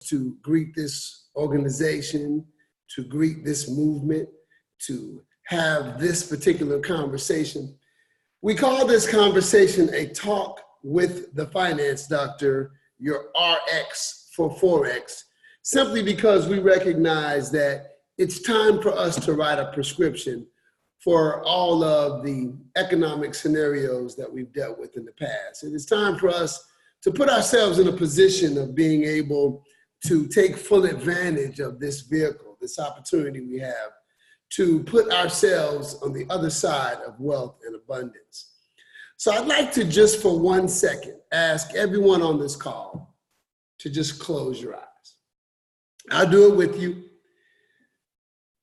to greet this organization, to greet this movement, to have this particular conversation. We call this conversation a talk with the finance doctor, your RX for Forex, simply because we recognize that it's time for us to write a prescription for all of the economic scenarios that we've dealt with in the past. It is time for us to put ourselves in a position of being able to take full advantage of this vehicle, this opportunity we have to put ourselves on the other side of wealth and abundance. So I'd like to just for 1 second ask everyone on this call to just close your eyes. I'll do it with you.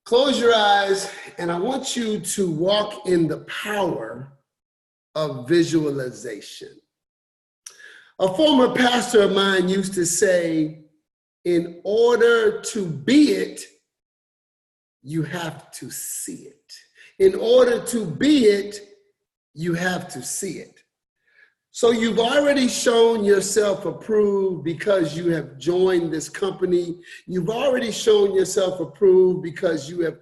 Close your eyes, and I want you to walk in the power of visualization. A former pastor of mine used to say, in order to be it, you have to see it. In order to be it, you have to see it. So you've already shown yourself approved because you have joined this company. You've already shown yourself approved because you have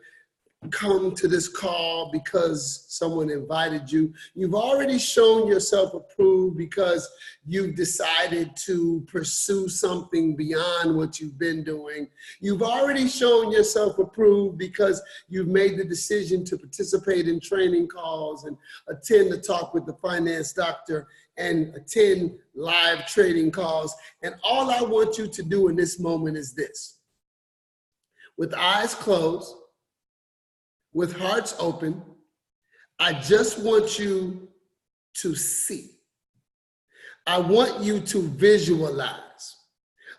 come to this call because someone invited you. You've already shown yourself approved because you've decided to pursue something beyond what you've been doing. You've already shown yourself approved because you've made the decision to participate in training calls and attend the talk with the finance doctor and attend live trading calls. And all I want you to do in this moment is this. With eyes closed, with hearts open, I just want you to see. I want you to visualize.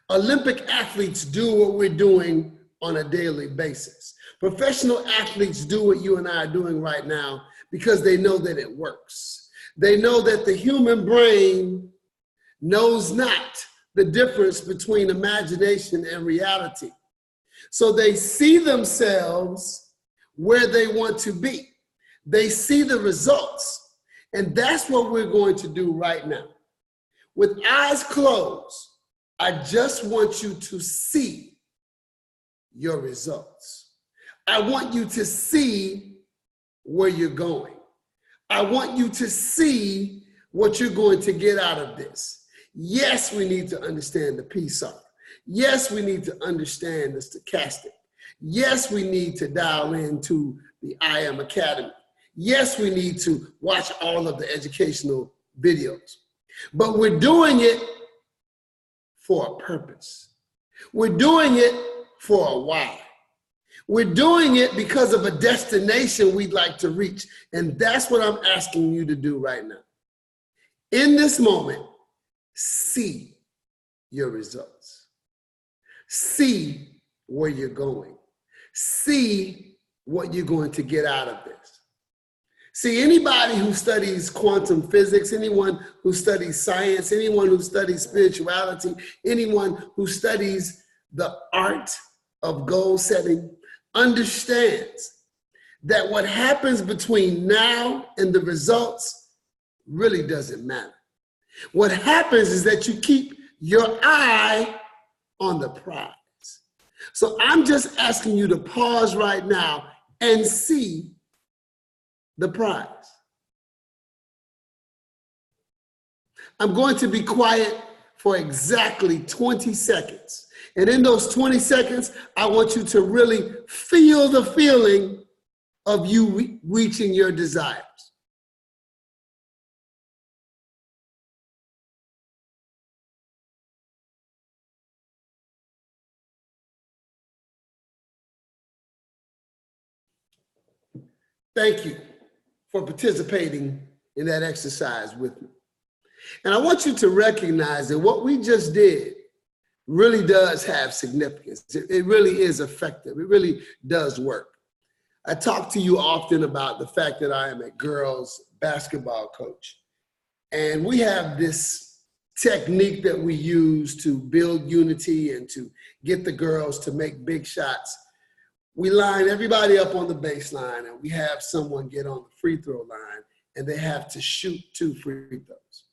Olympic athletes do what we're doing on a daily basis. Professional athletes do what you and I are doing right now because they know that it works. They know that the human brain knows not the difference between imagination and reality. So they see themselves where they want to be. They see the results. And that's what we're going to do right now. With eyes closed, I just want you to see your results. I want you to see where you're going. I want you to see what you're going to get out of this. Yes, we need to understand the PSAR. Yes, we need to understand the stochastic. Yes, we need to dial into the IM Academy. Yes, we need to watch all of the educational videos. But we're doing it for a purpose. We're doing it for a why. We're doing it because of a destination we'd like to reach. And that's what I'm asking you to do right now. In this moment, see your results. See where you're going. See what you're going to get out of this. See, anybody who studies quantum physics, anyone who studies science, anyone who studies spirituality, anyone who studies the art of goal setting understands that what happens between now and the results really doesn't matter. What happens is that you keep your eye on the prize. So I'm just asking you to pause right now and see the prize. I'm going to be quiet for exactly 20 seconds. And in those 20 seconds, I want you to really feel the feeling of you reaching your desires. Thank you for participating in that exercise with me. And I want you to recognize that what we just did really does have significance. It really is effective. It really does work. I talk to you often about the fact that I am a girls basketball coach. And we have this technique that we use to build unity and to get the girls to make big shots. We line everybody up on the baseline and we have someone get on the free throw line and they have to shoot 2 free throws.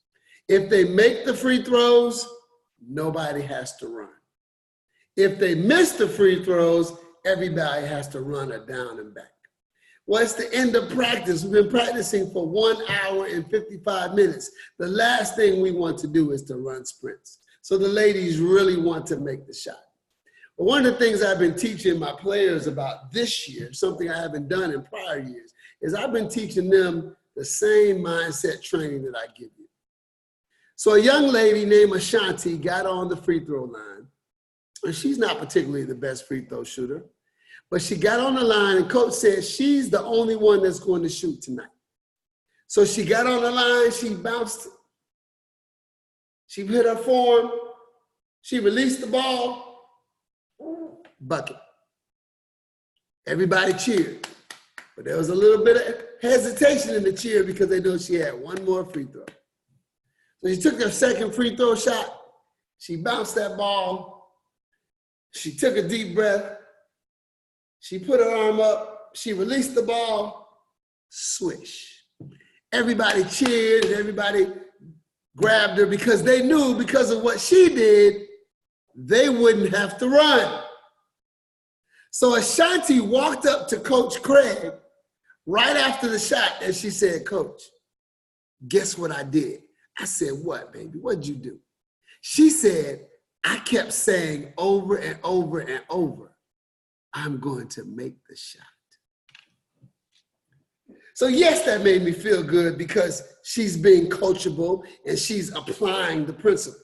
If they make the free throws, nobody has to run. If they miss the free throws, everybody has to run a down and back. Well, it's the end of practice. We've been practicing for 1 hour and 55 minutes. The last thing we want to do is to run sprints. So the ladies really want to make the shot. But one of the things I've been teaching my players about this year, something I haven't done in prior years, is I've been teaching them the same mindset training that I give you. So a young lady named Ashanti got on the free throw line. And she's not particularly the best free throw shooter. But she got on the line and coach said she's the only one that's going to shoot tonight. So she got on the line, she bounced, she hit her form, she released the ball, bucket. Everybody cheered. But there was a little bit of hesitation in the cheer because they know she had one more free throw. So she took her second free throw shot, she bounced that ball, she took a deep breath, she put her arm up, she released the ball, swish. Everybody cheered and everybody grabbed her because they knew because of what she did, they wouldn't have to run. So Ashanti walked up to Coach Craig right after the shot and she said, "Coach, guess what I did?" I said, "What, baby? What'd you do?" She said, "I kept saying over and over and over, I'm going to make the shot." So yes, that made me feel good because she's being coachable and she's applying the principle.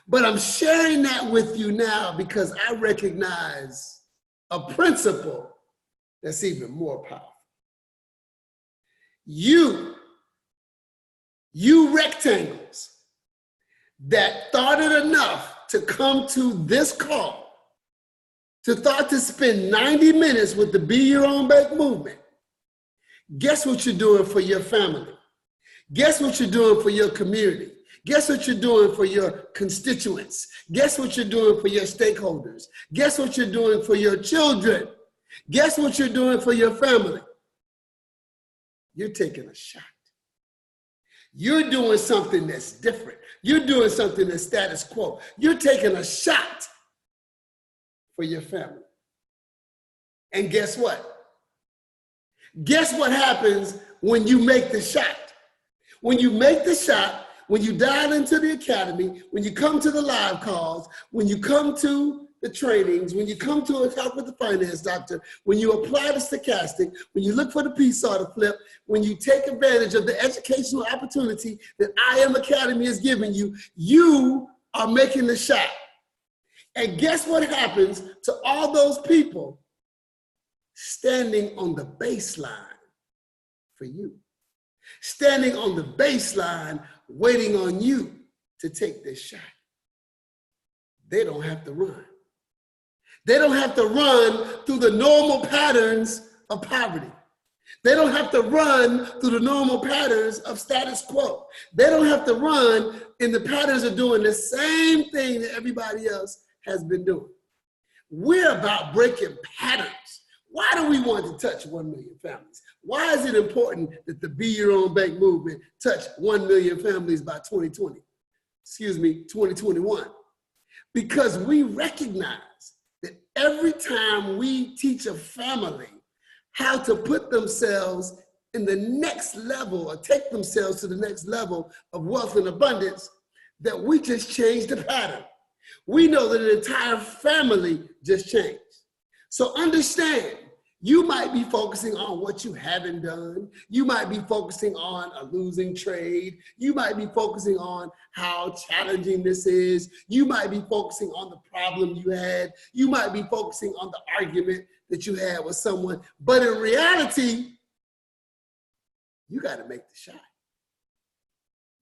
But I'm sharing that with you now because I recognize a principle that's even more powerful. You rectangles that thought it enough to come to this call, to thought to spend 90 minutes with the Be Your Own Bank movement, guess what you're doing for your family? Guess what you're doing for your community? Guess what you're doing for your constituents? Guess what you're doing for your stakeholders? Guess what you're doing for your children? Guess what you're doing for your family? You're taking a shot. You're doing something that's different. You're doing something that's status quo. You're taking a shot for your family. And guess what? Guess what happens when you make the shot? When you make the shot, when you dial into the academy, when you come to the live calls, when you come to the trainings, when you come to a talk with the finance doctor, when you apply the stochastic, when you look for the P-saw to flip, when you take advantage of the educational opportunity that I Am Academy is giving you, you are making the shot. And guess what happens to all those people standing on the baseline for you? Standing on the baseline, waiting on you to take this shot. They don't have to run. They don't have to run through the normal patterns of poverty. They don't have to run through the normal patterns of status quo. They don't have to run in the patterns of doing the same thing that everybody else has been doing. We're about breaking patterns. Why do we want to touch 1 million families? Why is it important that the Be Your Own Bank movement touch 1 million families by 2021? Because we recognize that every time we teach a family how to put themselves in the next level or take themselves to the next level of wealth and abundance, that we just changed the pattern. We know that an entire family just changed. So understand, you might be focusing on what you haven't done. You might be focusing on a losing trade. You might be focusing on how challenging this is. You might be focusing on the problem you had. You might be focusing on the argument that you had with someone. But in reality, you got to make the shot.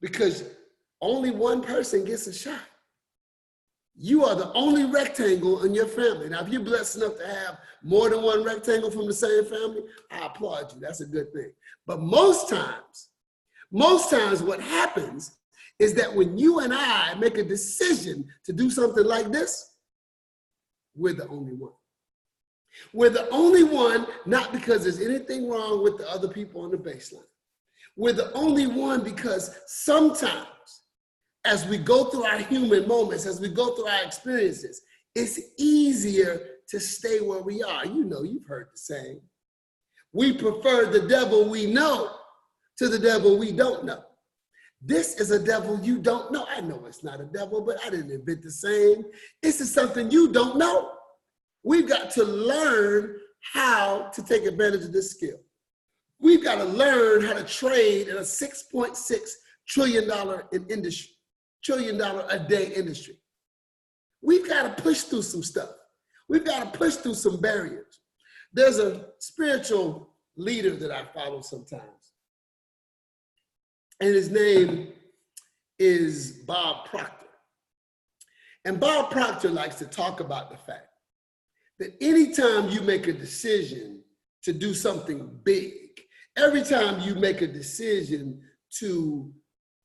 Because only one person gets a shot. You are the only rectangle in your family. Now, if you're blessed enough to have more than one rectangle from the same family, I applaud you. That's a good thing. But most times what happens is that when you and I make a decision to do something like this, we're the only one. We're the only one, not because there's anything wrong with the other people on the baseline. We're the only one because sometimes, as we go through our human moments, as we go through our experiences, it's easier to stay where we are. You know, you've heard the saying. We prefer the devil we know to the devil we don't know. This is a devil you don't know. I know it's not a devil, but I didn't invent the saying. This is something you don't know. We've got to learn how to take advantage of this skill. We've got to learn how to trade in a $6.6 trillion a day industry. We've got to push through some stuff. We've got to push through some barriers. There's a spiritual leader that I follow sometimes, and his name is Bob Proctor. And Bob Proctor likes to talk about the fact that anytime you make a decision to do something big, every time you make a decision to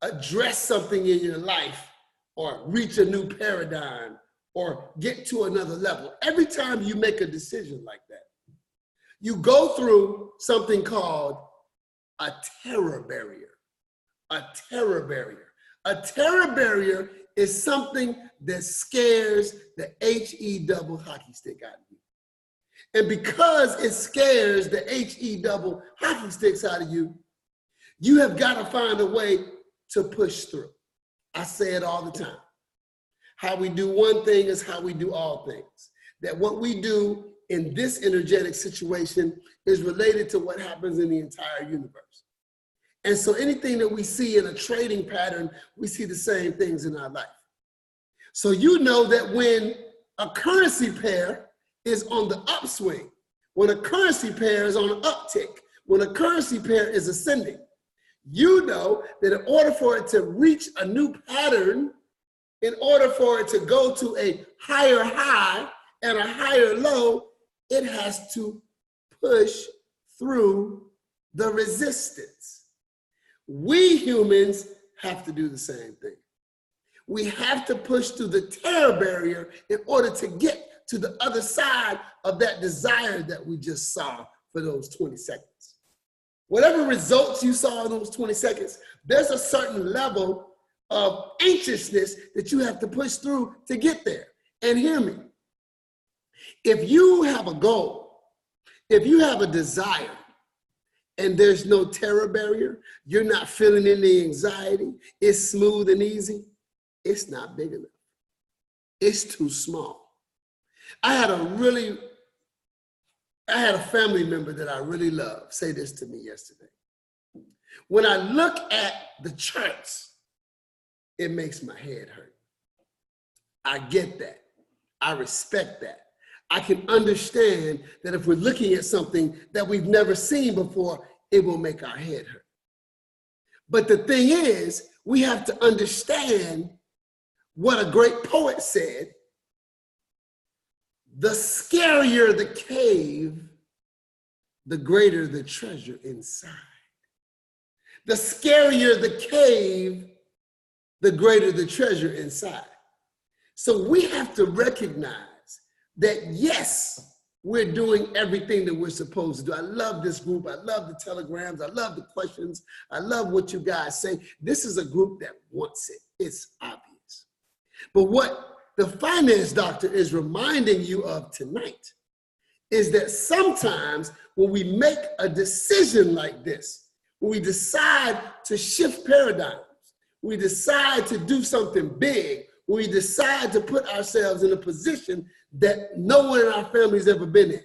address something in your life or reach a new paradigm or get to another level, every time you make a decision like that, you go through something called a terror barrier. A terror barrier. A terror barrier is something that scares the H-E-double hockey stick out of you. And because it scares the H-E-double hockey sticks out of you, you have got to find a way to push through. I say it all the time. How we do one thing is how we do all things. That what we do in this energetic situation is related to what happens in the entire universe. And so anything that we see in a trading pattern, we see the same things in our life. So you know that when a currency pair is on the upswing, when a currency pair is on an uptick, when a currency pair is ascending, you know that in order for it to reach a new pattern, in order for it to go to a higher high and a higher low, it has to push through the resistance. We humans have to do the same thing. We have to push through the terror barrier in order to get to the other side of that desire that we just saw for those 20 seconds. Whatever results you saw in those 20 seconds, there's a certain level of anxiousness that you have to push through to get there. And hear me, if you have a goal, if you have a desire, and there's no terror barrier, you're not feeling any anxiety, it's smooth and easy, it's not big enough. It's too small. I had a family member that I really love say this to me yesterday. When I look at the charts, it makes my head hurt. I get that. I respect that. I can understand that if we're looking at something that we've never seen before, it will make our head hurt. But the thing is, we have to understand what a great poet said: the scarier the cave, the greater the treasure inside. The scarier the cave, the greater the treasure inside. So we have to recognize that, yes, we're doing everything that we're supposed to do. I love this group. I love the telegrams. I love the questions. I love what you guys say. This is a group that wants it. It's obvious. But what the finance doctor is reminding you of tonight is that sometimes when we make a decision like this, when we decide to shift paradigms, we decide to do something big, when we decide to put ourselves in a position that no one in our family's ever been in,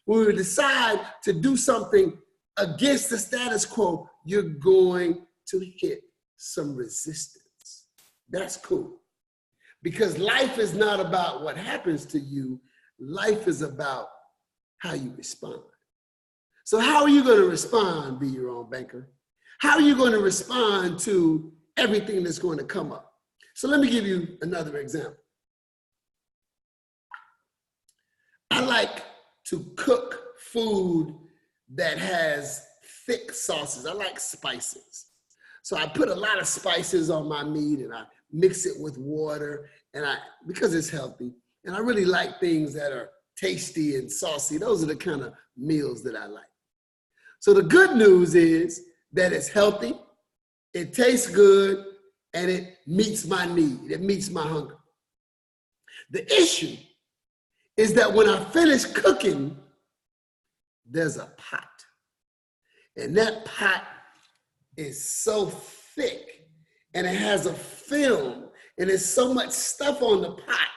when we decide to do something against the status quo, you're going to hit some resistance. That's cool. Because life is not about what happens to you. Life is about how you respond. So how are you going to respond, be your own banker? How are you going to respond to everything that's going to come up? So let me give you another example. I like to cook food that has thick sauces. I like spices. So I put a lot of spices on my meat and I mix it with water because it's healthy. And I really like things that are tasty and saucy. Those are the kind of meals that I like. So the good news is that it's healthy, it tastes good, and it meets my need. It meets my hunger. The issue is that when I finish cooking, there's a pot. And that pot is so thick and it has a film and there's so much stuff on the pot.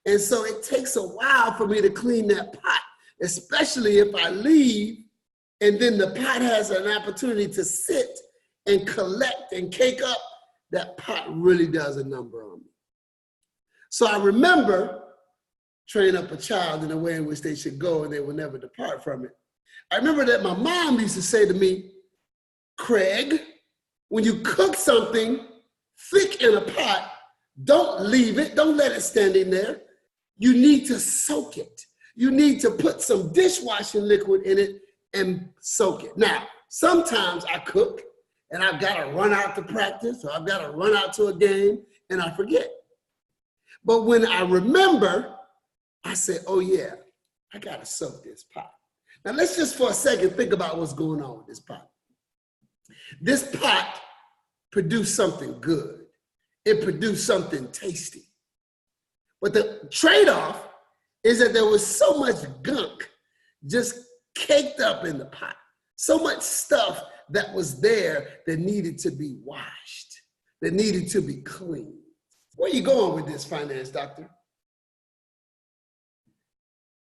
And so it takes a while for me to clean that pot, especially if I leave and then the pot has an opportunity to sit and collect and cake up. That pot really does a number on me. So I remember train up a child in a way in which they should go and they will never depart from it. I remember that my mom used to say to me, Craig, when you cook something thick in a pot, don't leave it, don't let it stand in there. You need to soak it. You need to put some dishwashing liquid in it and soak it. Now, sometimes I cook and I've got to run out to practice or I've got to run out to a game and I forget. But when I remember, I say, oh yeah, I got to soak this pot. Now let's just for a second think about what's going on with this pot. This pot produced something good. It produced something tasty. But the trade-off is that there was so much gunk just caked up in the pot. So much stuff that was there that needed to be washed, that needed to be cleaned. Where are you going with this, finance doctor?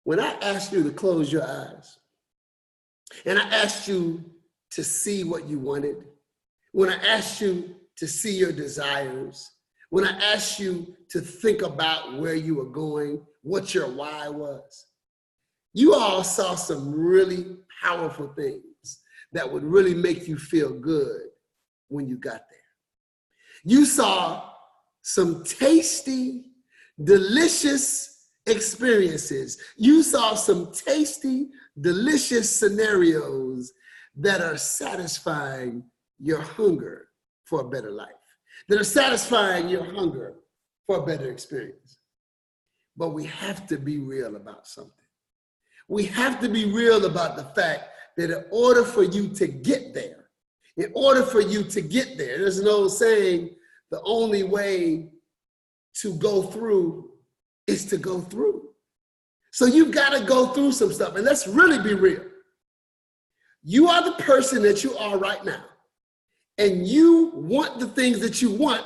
When I asked you to close your eyes, and I asked you to see what you wanted, when I asked you to see your desires, when I asked you to think about where you were going, what your why was, you all saw some really powerful things that would really make you feel good when you got there. You saw some tasty, delicious experiences. You saw some tasty, delicious scenarios that are satisfying your hunger for a better life, that are satisfying your hunger for a better experience. But we have to be real about something. We have to be real about the fact that in order for you to get there, there's an old saying, the only way to go through is to go through. So you've got to go through some stuff. And let's really be real. You are the person that you are right now. And you want the things that you want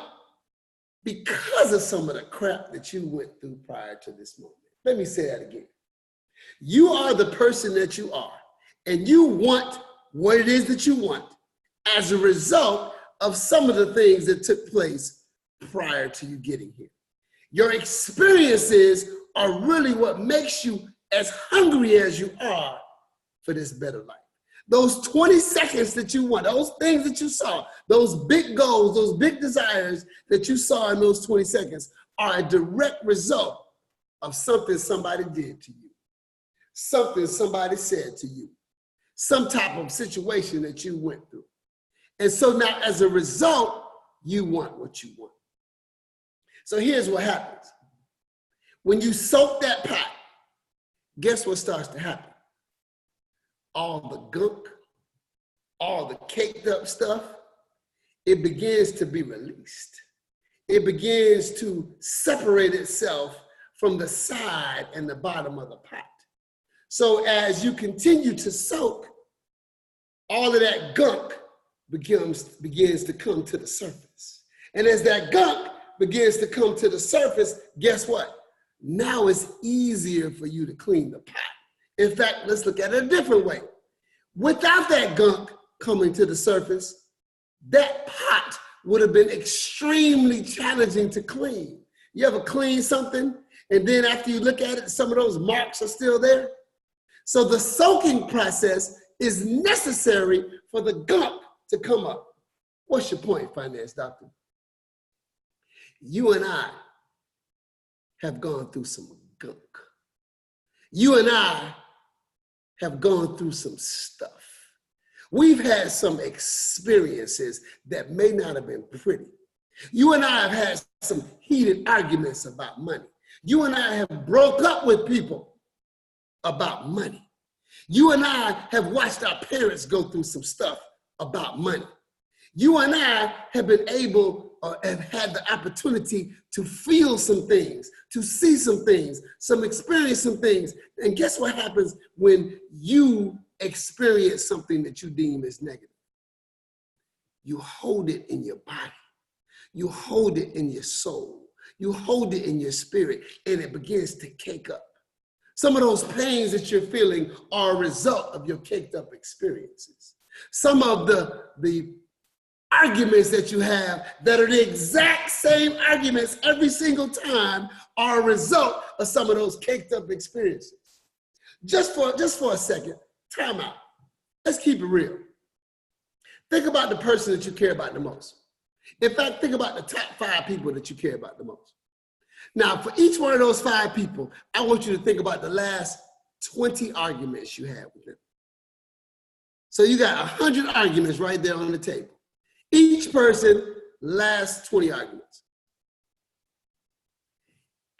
because of some of the crap that you went through prior to this moment. Let me say that again. You are the person that you are. And you want what it is that you want as a result of some of the things that took place prior to you getting here. Your experiences are really what makes you as hungry as you are for this better life. Those 20 seconds that you want, those things that you saw, those big goals, those big desires that you saw in those 20 seconds are a direct result of something somebody did to you, something somebody said to you, some type of situation that you went through. And so now as a result, you want what you want. So here's what happens. When you soak that pot, guess what starts to happen? All the gunk, all the caked up stuff, it begins to be released. It begins to separate itself from the side and the bottom of the pot. So as you continue to soak, all of that gunk begins to come to the surface. And as that gunk begins to come to the surface, guess what? Now it's easier for you to clean the pot. In fact, let's look at it a different way. Without that gunk coming to the surface, that pot would have been extremely challenging to clean. You ever clean something and then after you look at it, some of those marks are still there? So the soaking process is necessary for the gunk to come up. What's your point, finance doctor? You and I have gone through some gunk. You and I have gone through some stuff. We've had some experiences that may not have been pretty. You and I have had some heated arguments about money. You and I have broke up with people about money. You and I have watched our parents go through some stuff about money. You and I have been able have had the opportunity to feel some things, to see some things, experience some things. And guess what happens when you experience something that you deem as negative? You hold it in your body. You hold it in your soul. You hold it in your spirit, and it begins to cake up. Some of those pains that you're feeling are a result of your caked up experiences. Some of the arguments that you have that are the exact same arguments every single time are a result of some of those caked up experiences. Just for a second, time out. Let's keep it real. Think about the person that you care about the most. In fact, think about the top 5 people that you care about the most. Now, for each one of those 5 people, I want you to think about the last 20 arguments you had with them. So you got 100 arguments right there on the table. Each person, last 20 arguments.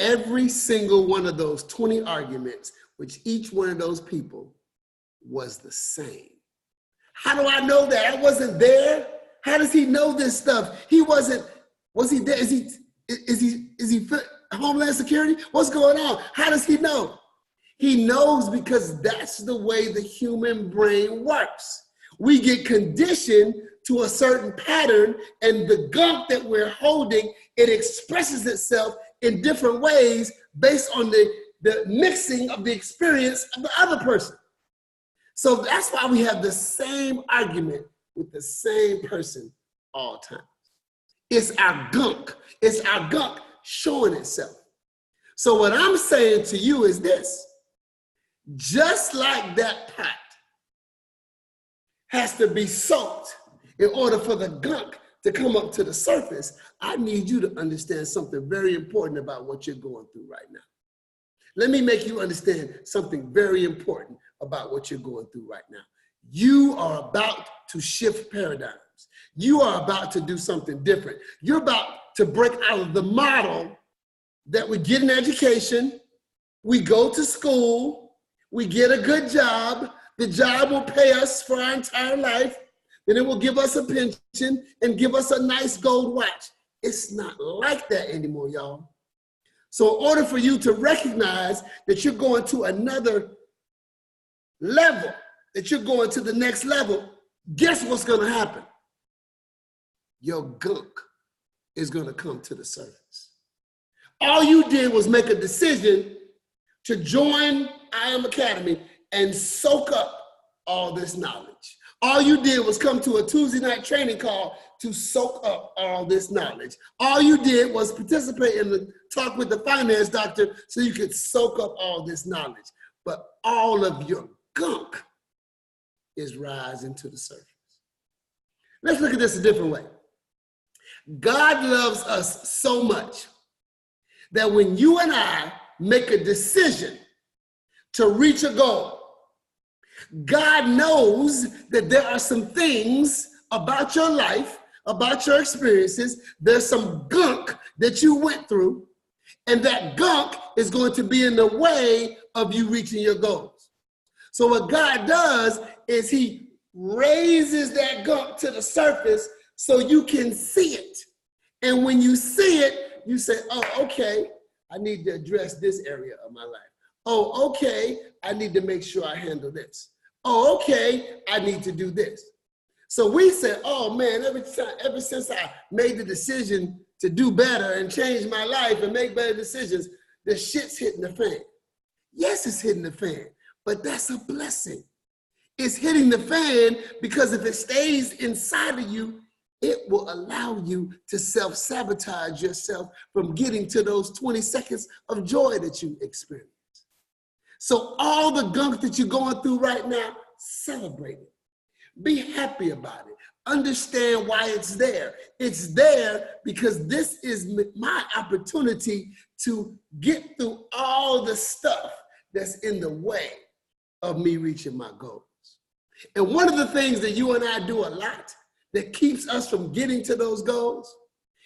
Every single one of those 20 arguments, which each one of those people was the same. How do I know that? I wasn't there. How does he know this stuff? He wasn't, was he there? Is he Homeland Security? What's going on? How does he know? He knows because that's the way the human brain works. We get conditioned to a certain pattern, and the gunk that we're holding, it expresses itself in different ways based on the mixing of the experience of the other person. So that's why we have the same argument with the same person all times. It's our gunk. It's our gunk showing itself. So what I'm saying to you is this: just like that pot has to be soaked in order for the gunk to come up to the surface, I need you to understand something very important about what you're going through right now. Let me make you understand something very important about what you're going through right now. You are about to shift paradigms. You are about to do something different. You're about to break out of the model that we get an education, we go to school, we get a good job, the job will pay us for our entire life, then it will give us a pension and give us a nice gold watch. It's not like that anymore, y'all. So in order for you to recognize that you're going to another level, that you're going to the next level, guess what's going to happen? Your gunk is going to come to the surface. All you did was make a decision to join I Am Academy and soak up all this knowledge. All you did was come to a Tuesday night training call to soak up all this knowledge. All you did was participate in the talk with the finance doctor so you could soak up all this knowledge. But all of your gunk is rising to the surface. Let's look at this a different way. God loves us so much that when you and I make a decision to reach a goal, God knows that there are some things about your life, about your experiences, there's some gunk that you went through, and that gunk is going to be in the way of you reaching your goals. So what God does is he raises that gunk to the surface so you can see it. And when you see it, you say, oh, okay, I need to address this area of my life. Oh, okay, I need to make sure I handle this. Oh, okay, I need to do this. So we said, oh man, ever since I made the decision to do better and change my life and make better decisions, the shit's hitting the fan. Yes, it's hitting the fan, but that's a blessing. It's hitting the fan because if it stays inside of you, it will allow you to self-sabotage yourself from getting to those 20 seconds of joy that you experience. So all the gunk that you're going through right now, celebrate it. Be happy about it. Understand why it's there. It's there because this is my opportunity to get through all the stuff that's in the way of me reaching my goals. And one of the things that you and I do a lot that keeps us from getting to those goals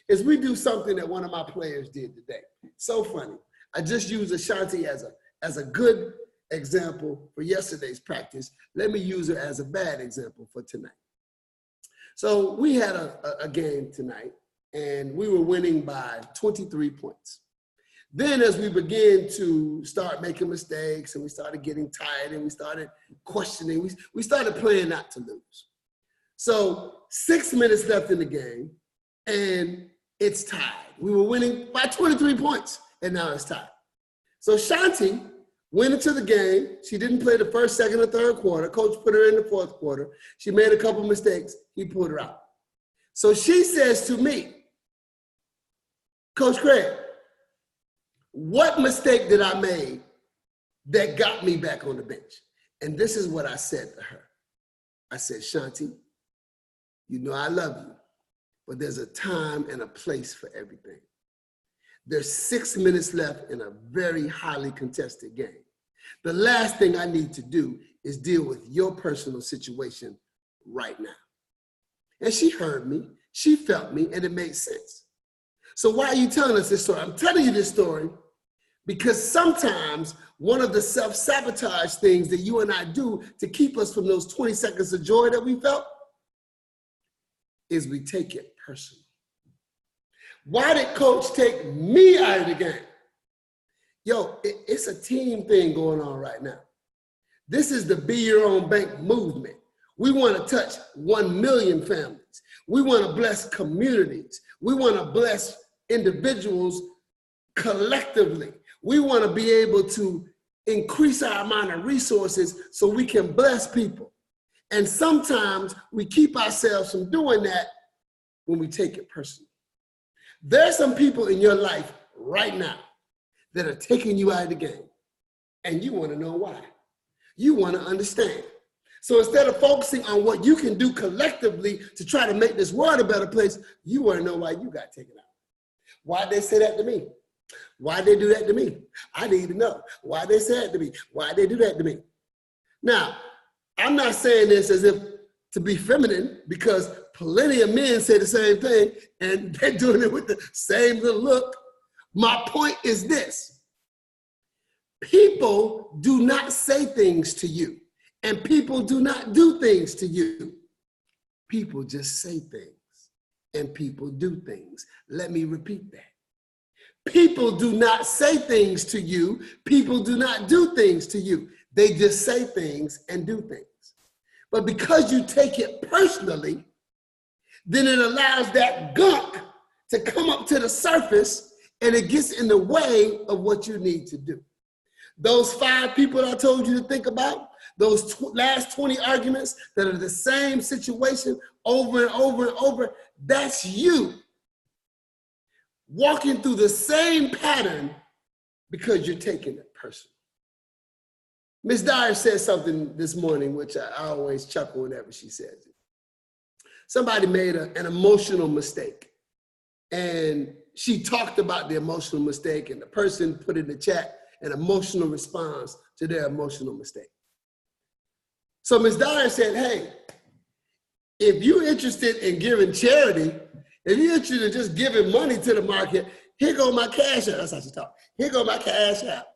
is we do something that one of my players did today. So funny. I just used Ashanti as a good example for yesterday's practice. Let me use her as a bad example for tonight. So we had a game tonight, and we were winning by 23 points. Then as we began to start making mistakes and we started getting tired and we started questioning, we started playing not to lose. So 6 minutes left in the game and it's tied. We were winning by 23 points and now it's tied. So Shanti went into the game. She didn't play the first, second, or third quarter. Coach put her in the fourth quarter. She made a couple mistakes. He pulled her out. So she says to me, Coach Craig, what mistake did I make that got me back on the bench? And this is what I said to her. I said, Shanti, you know I love you, but there's a time and a place for everything. There's 6 minutes left in a very highly contested game. The last thing I need to do is deal with your personal situation right now. And she heard me, she felt me, and it made sense. So why are you telling us this story? I'm telling you this story because sometimes one of the self-sabotage things that you and I do to keep us from those 20 seconds of joy that we felt is we take it personal. Why did Coach take me out of the game? Yo, it's a team thing going on right now. This is the Be Your Own Bank movement. We want to touch 1 million families. We want to bless communities. We want to bless individuals collectively. We want to be able to increase our amount of resources so we can bless people. And sometimes we keep ourselves from doing that when we take it personal. There's some people in your life right now that are taking you out of the game, and you want to know why. You want to understand. So instead of focusing on what you can do collectively to try to make this world a better place, you want to know why you got taken out. Why'd they say that to me? Why'd they do that to me? I need to know. Why'd they say that to me? Why'd they do that to me? Now, I'm not saying this as if to be feminine, because plenty of men say the same thing and they're doing it with the same little look. My point is this: people do not say things to you, and people do not do things to you. People just say things, and people do things. Let me repeat that. People do not say things to you. People do not do things to you. They just say things and do things. But because you take it personally, then it allows that gunk to come up to the surface, and it gets in the way of what you need to do. Those 5 people I told you to think about, those last 20 arguments that are the same situation over and over and over, that's you walking through the same pattern because you're taking it personal. Ms. Dyer said something this morning, which I always chuckle whenever she says it. Somebody made an emotional mistake, and she talked about the emotional mistake, and the person put in the chat an emotional response to their emotional mistake. So Ms. Dyer said, hey, if you're interested in giving charity, if you're interested in just giving money to the market, here go my cash app. That's how she talked. Here go my cash app.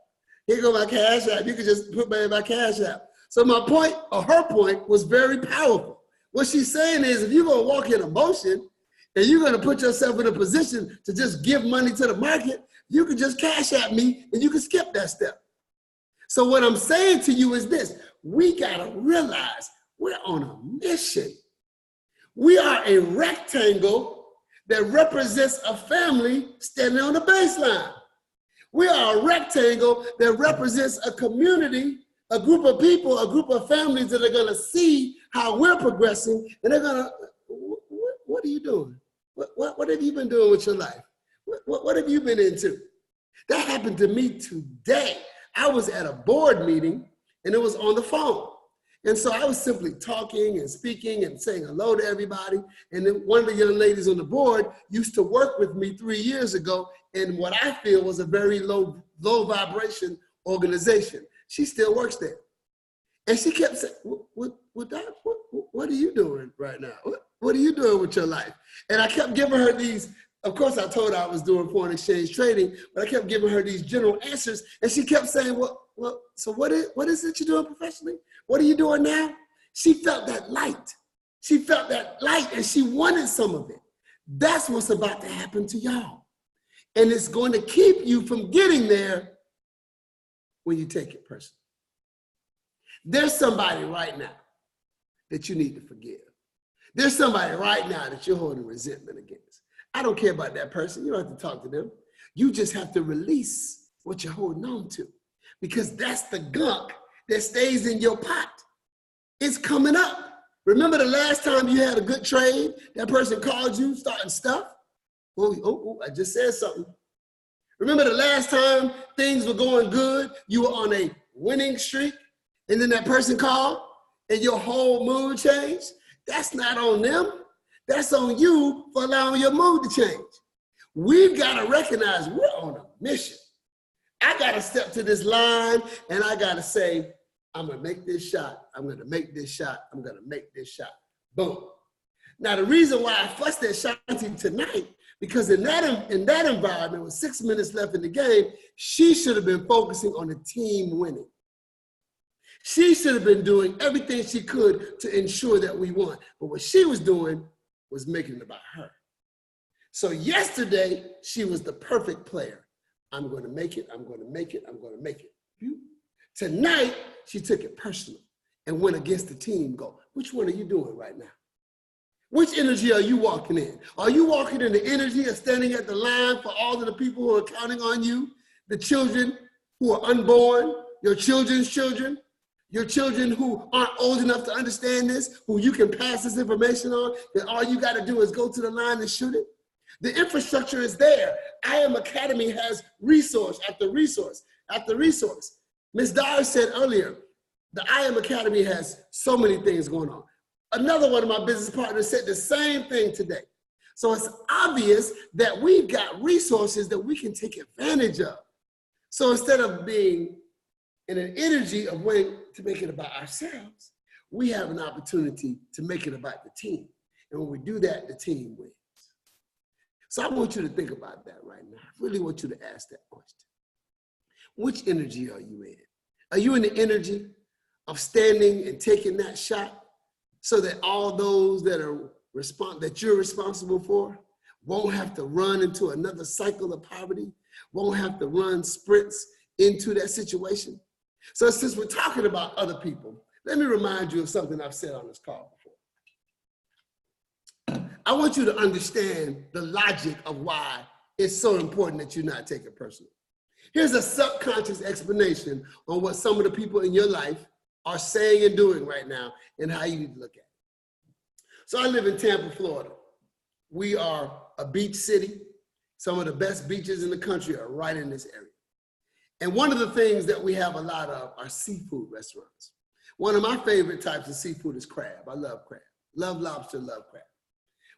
Here go my cash app. You can just put money in my cash app. So my point, or her point, was very powerful. What she's saying is, if you're going to walk in emotion and you're going to put yourself in a position to just give money to the market, you can just cash at me and you can skip that step. So what I'm saying to you is this: we got to realize we're on a mission. We are a rectangle that represents a family standing on the baseline. We are a rectangle that represents a community, a group of people, a group of families that are going to see how we're progressing, and they're going to, what are you doing? What have you been doing with your life? What have you been into? That happened to me today. I was at a board meeting, and it was on the phone. And so I was simply talking and speaking and saying hello to everybody. And then one of the young ladies on the board used to work with me 3 years ago in what I feel was a very low vibration organization. She still works there. And she kept saying, what are you doing right now? What are you doing with your life? And I kept giving her these, of course I told her I was doing foreign exchange trading, but I kept giving her these general answers. And she kept saying, well, so what is it you're doing professionally? What are you doing now? She felt that light. She felt that light and she wanted some of it. That's what's about to happen to y'all. And it's going to keep you from getting there when you take it personally. There's somebody right now that you need to forgive. There's somebody right now that you're holding resentment against. I don't care about that person. You don't have to talk to them. You just have to release what you're holding on to, because that's the gunk that stays in your pot. It's coming up. Remember the last time you had a good trade, that person called you starting stuff? Oh, I just said something. Remember the last time things were going good, you were on a winning streak, and then that person called and your whole mood changed? That's not on them. That's on you for allowing your mood to change. We've got to recognize we're on a mission. I got to step to this line and I got to say, I'm going to make this shot. I'm going to make this shot. I'm going to make this shot. Boom. Now, the reason why I fussed at Shanti tonight, because in that environment with 6 minutes left in the game, she should have been focusing on the team winning. She should have been doing everything she could to ensure that we won. But what she was doing was making it about her. So yesterday, she was the perfect player. I'm going to make it. I'm going to make it. I'm going to make it. Tonight, she took it personal and went against the team goal. Which one are you doing right now? Which energy are you walking in? Are you walking in the energy of standing at the line for all of the people who are counting on you, the children who are unborn, your children's children, your children who aren't old enough to understand this, who you can pass this information on, that all you got to do is go to the line and shoot it? The infrastructure is there. I Am Academy has resource after resource after resource. Ms. Dyer said earlier, the I Am Academy has so many things going on. Another one of my business partners said the same thing today. So it's obvious that we've got resources that we can take advantage of. So instead of being in an energy of wanting to make it about ourselves, we have an opportunity to make it about the team. And when we do that, the team wins. So I want you to think about that right now. I really want you to ask that question. Which energy are you in? Are you in the energy of standing and taking that shot so that all those that you're responsible for won't have to run into another cycle of poverty, won't have to run sprints into that situation? So since we're talking about other people, let me remind you of something I've said on this call before. I want you to understand the logic of why it's so important that you not take it personally. Here's a subconscious explanation on what some of the people in your life are saying and doing right now and how you need to look at it. So I live in Tampa, Florida. We are a beach city. Some of the best beaches in the country are right in this area. And one of the things that we have a lot of are seafood restaurants. One of my favorite types of seafood is crab. I love crab. Love lobster, love crab.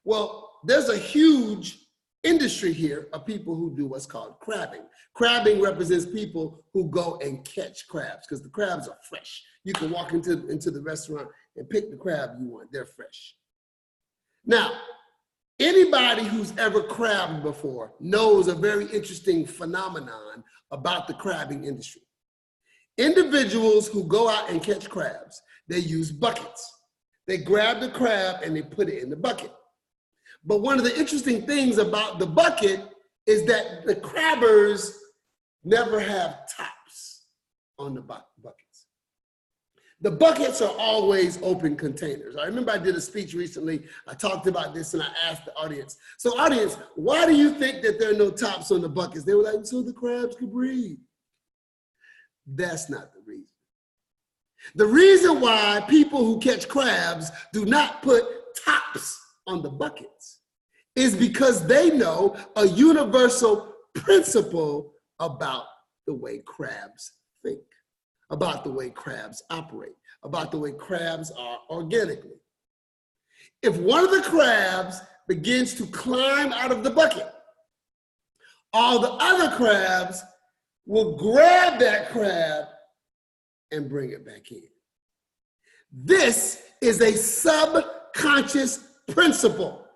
Well, there's a huge industry here of people who do what's called crabbing. Crabbing represents people who go and catch crabs because the crabs are fresh. You can walk into the restaurant and pick the crab you want. They're fresh. Now, anybody who's ever crabbed before knows a very interesting phenomenon about the crabbing industry. Individuals who go out and catch crabs, they use buckets. They grab the crab and they put it in the bucket. But one of the interesting things about the bucket is that the crabbers never have tops on the buckets. The buckets are always open containers. I remember I did a speech recently. I talked about this and I asked the audience, so audience, why do you think that there are no tops on the buckets? They were like, so the crabs could breathe. That's not the reason. The reason why people who catch crabs do not put tops on the buckets is because they know a universal principle about the way crabs think, about the way crabs operate, about the way crabs are organically. If one of the crabs begins to climb out of the bucket, all the other crabs will grab that crab and bring it back in. This is a subconscious principle.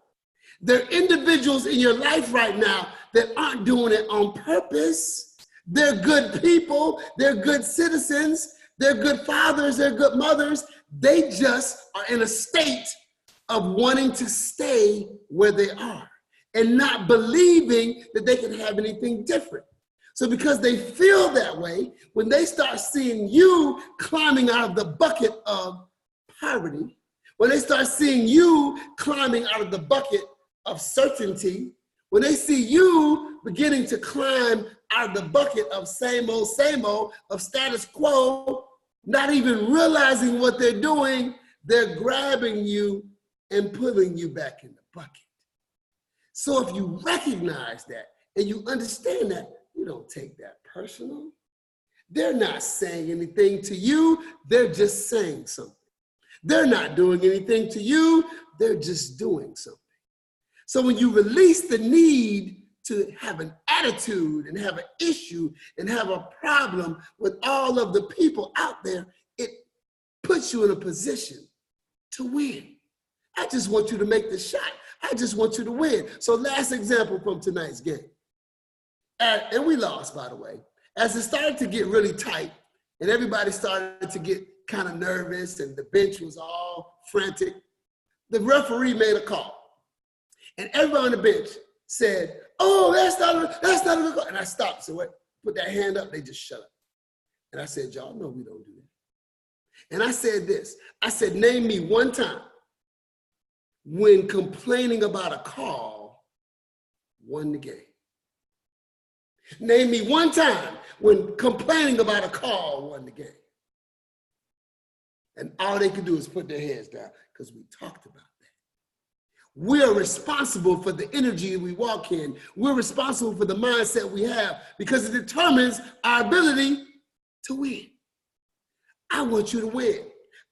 There are individuals in your life right now that aren't doing it on purpose. They're good people, they're good citizens, they're good fathers, they're good mothers. They just are in a state of wanting to stay where they are. and not believing that they can have anything different. So because they feel that way, when they start seeing you climbing out of the bucket of poverty, when they start seeing you climbing out of the bucket of certainty, when they see you beginning to climb out of the bucket of same old, of status quo, not even realizing what they're doing, they're grabbing you and pulling you back in the bucket. So if you recognize that and you understand that, you don't take that personal. They're not saying anything to you, they're just saying something. They're not doing anything to you, they're just doing something. So when you release the need to have an attitude and have an issue and have a problem with all of the people out there, it puts you in a position to win. I just want you to make the shot. I just want you to win. So last example from tonight's game. And we lost, by the way. As it started to get really tight and everybody started to get kind of nervous and the bench was all frantic, the referee made a call. And everybody on the bench said, oh, that's not a good call. And I stopped. So what? Put that hand up. They just shut up. And I said, y'all know we don't do that. And I said this. I said, name me one time when complaining about a call won the game. Name me one time when complaining about a call won the game. And all they could do is put their heads down because we talked about that. We are responsible for the energy we walk in. We're responsible for the mindset we have because it determines our ability to win. I want you to win.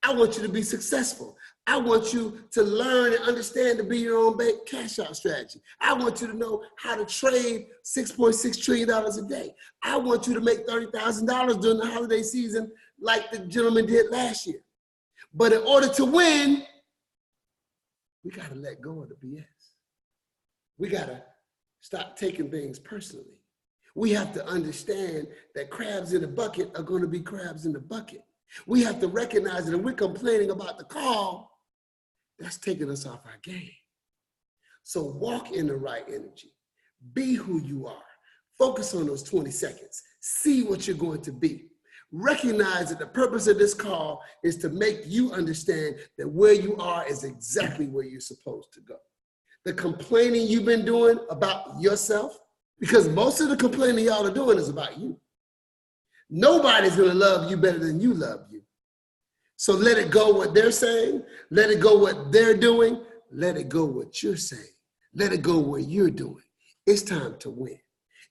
I want you to be successful. I want you to learn and understand to be your own cash out strategy. I want you to know how to trade $6.6 trillion a day. I want you to make $30,000 during the holiday season like the gentleman did last year. But in order to win, we got to let go of the BS. We got to stop taking things personally. We have to understand that crabs in the bucket are going to be crabs in the bucket. We have to recognize that if we're complaining about the call, that's taking us off our game. So walk in the right energy. Be who you are. Focus on those 20 seconds. See what you're going to be. Recognize that the purpose of this call is to make you understand that where you are is exactly where you're supposed to go. The complaining you've been doing about yourself, because most of the complaining y'all are doing is about you. Nobody's going to love you better than you love you. So let it go what they're saying. Let it go what they're doing. Let it go what you're saying. Let it go what you're doing. It's time to win.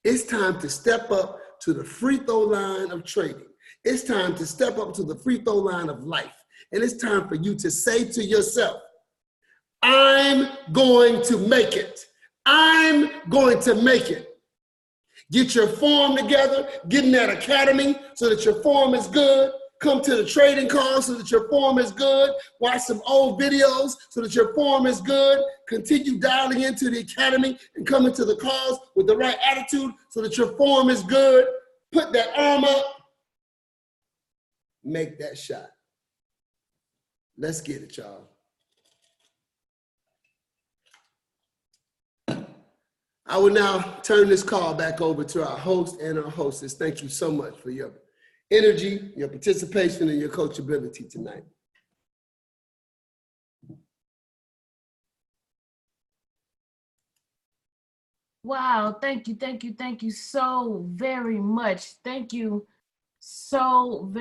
It's time to step up to the free throw line of trading. It's time to step up to the free throw line of life. And it's time for you to say to yourself, I'm going to make it. I'm going to make it. Get your form together, get in that academy so that your form is good. Come to the trading call so that your form is good. Watch some old videos so that your form is good. Continue dialing into the academy and come into the calls with the right attitude so that your form is good. Put that arm up. Make that shot. Let's get it, y'all. I will now turn this call back over to our host and our hostess. Thank you so much for your energy, your participation, and your coachability tonight. Wow, thank you so very much. Thank you so very